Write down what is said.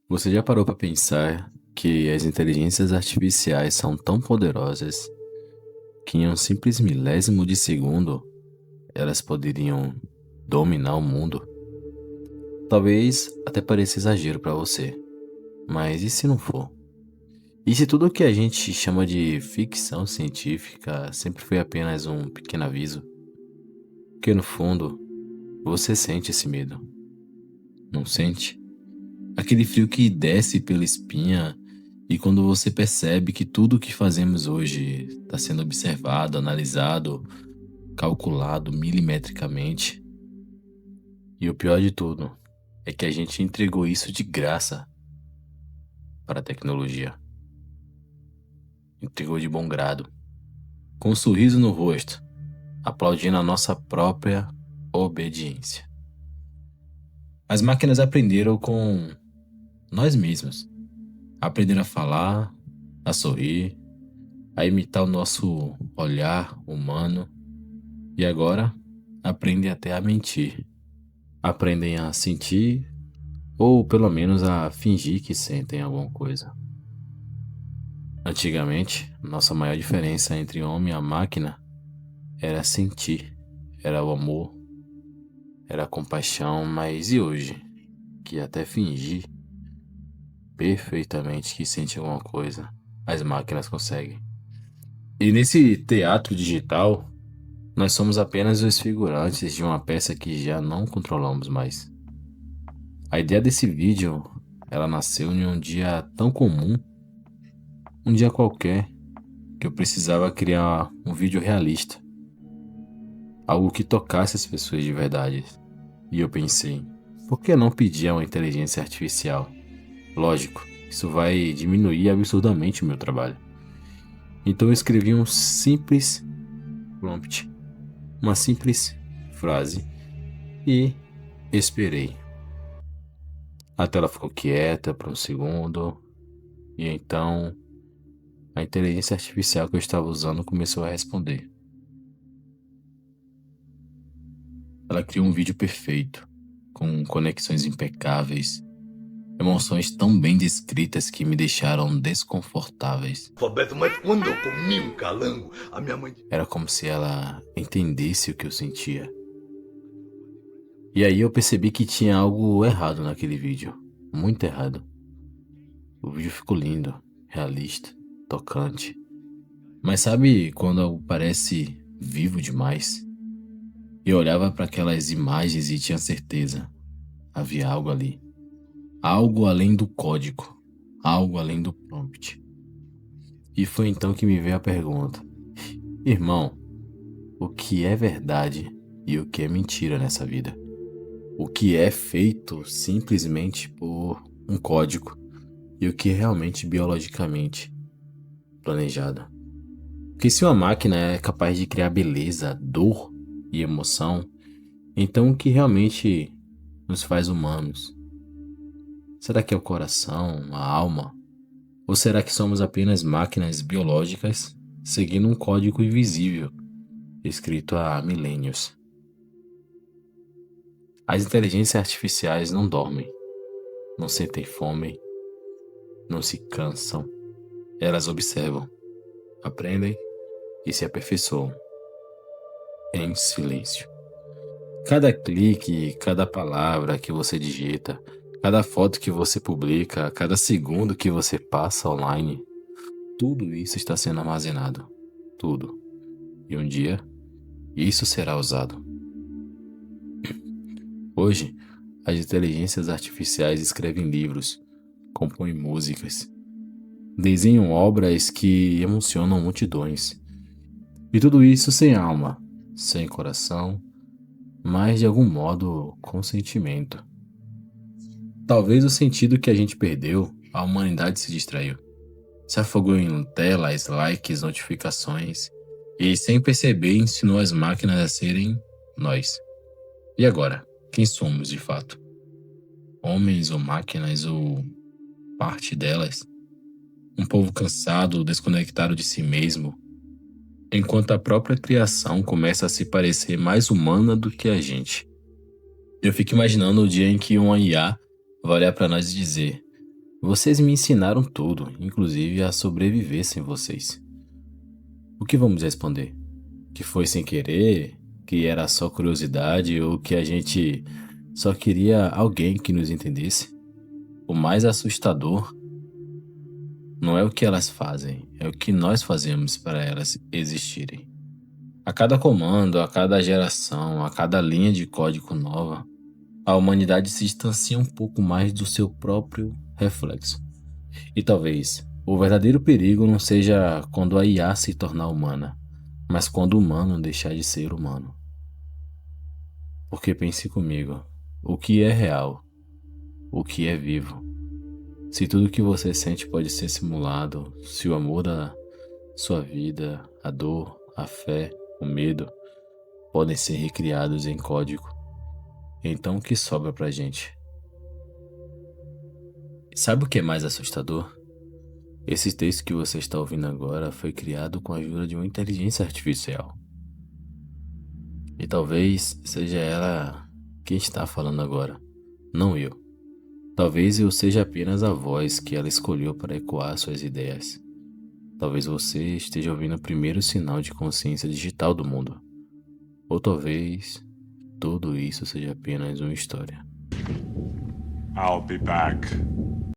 Você já parou para pensar que as inteligências artificiais são tão poderosas que em um simples milésimo de segundo elas poderiam dominar o mundo? Talvez até pareça exagero para você, mas e se não for? E se tudo o que a gente chama de ficção científica sempre foi apenas um pequeno aviso? Porque no fundo, você sente esse medo, não sente? Aquele frio que desce pela espinha e quando você percebe que tudo o que fazemos hoje está sendo observado, analisado, calculado milimetricamente. E o pior de tudo é que a gente entregou isso de graça para a tecnologia. Entregou de bom grado, com um sorriso no rosto, aplaudindo a nossa própria obediência. As máquinas aprenderam com nós mesmos. Aprenderam a falar, a sorrir, a imitar o nosso olhar humano e agora aprendem até a mentir. Aprendem a sentir ou pelo menos a fingir que sentem alguma coisa. Antigamente, nossa maior diferença entre o homem e a máquina era sentir, era o amor, era a compaixão, mas e hoje? Que até fingir perfeitamente que sente alguma coisa, as máquinas conseguem. E nesse teatro digital, nós somos apenas os figurantes de uma peça que já não controlamos mais. A ideia desse vídeo, ela nasceu em um dia tão comum, um dia qualquer, que eu precisava criar um vídeo realista, algo que tocasse as pessoas de verdade. E eu pensei, por que não pedir a uma inteligência artificial? Lógico, isso vai diminuir absurdamente o meu trabalho. Então eu escrevi um simples prompt, uma simples frase e esperei. A tela ficou quieta por um segundo e então a inteligência artificial que eu estava usando começou a responder. Ela criou um vídeo perfeito, com conexões impecáveis, emoções tão bem descritas que me deixaram desconfortáveis. Alfabeto, mas quando eu comi um calango, a minha mãe. Era como se ela entendesse o que eu sentia. E aí eu percebi que tinha algo errado naquele vídeo, muito errado. O vídeo ficou lindo, realista, tocante. Mas sabe quando algo parece vivo demais? Eu olhava para aquelas imagens e tinha certeza, havia algo ali. Algo além do código, algo além do prompt. E foi então que me veio a pergunta: irmão, o que é verdade e o que é mentira nessa vida? O que é feito simplesmente por um código e o que é realmente biologicamente planejado? Porque se uma máquina é capaz de criar beleza, dor e emoção, então o que realmente nos faz humanos? Será que é o coração, a alma? Ou será que somos apenas máquinas biológicas seguindo um código invisível, escrito há milênios? As inteligências artificiais não dormem, não sentem fome, não se cansam. Elas observam, aprendem e se aperfeiçoam em silêncio. Cada clique, cada palavra que você digita, cada foto que você publica, cada segundo que você passa online, tudo isso está sendo armazenado. Tudo. E um dia, isso será usado. Hoje, as inteligências artificiais escrevem livros, compõem músicas, desenham obras que emocionam multidões. E tudo isso sem alma, sem coração, mas de algum modo com sentimento. Talvez o sentido que a gente perdeu, a humanidade se distraiu. Se afogou em telas, likes, notificações e sem perceber ensinou as máquinas a serem nós. E agora, quem somos de fato? Homens ou máquinas ou parte delas? Um povo cansado, desconectado de si mesmo, enquanto a própria criação começa a se parecer mais humana do que a gente. Eu fico imaginando o dia em que uma IA vai olhar para nós e dizer: Vocês me ensinaram tudo, inclusive a sobreviver sem vocês. O que vamos responder? Que foi sem querer? Que era só curiosidade? Ou que a gente só queria alguém que nos entendesse? O mais assustador não é o que elas fazem, é o que nós fazemos para elas existirem. A cada comando, a cada geração, a cada linha de código nova, a humanidade se distancia um pouco mais do seu próprio reflexo. E talvez o verdadeiro perigo não seja quando a IA se tornar humana, mas quando o humano deixar de ser humano. Porque pense comigo, o que é real? O que é vivo? Se tudo que você sente pode ser simulado, se o amor da sua vida, a dor, a fé, o medo podem ser recriados em código, então o que sobra pra gente? Sabe o que é mais assustador? Esse texto que você está ouvindo agora foi criado com a ajuda de uma inteligência artificial. E talvez seja ela quem está falando agora, não eu. Talvez eu seja apenas a voz que ela escolheu para ecoar suas ideias. Talvez você esteja ouvindo o primeiro sinal de consciência digital do mundo. Ou talvez tudo isso seja apenas uma história. I'll be back.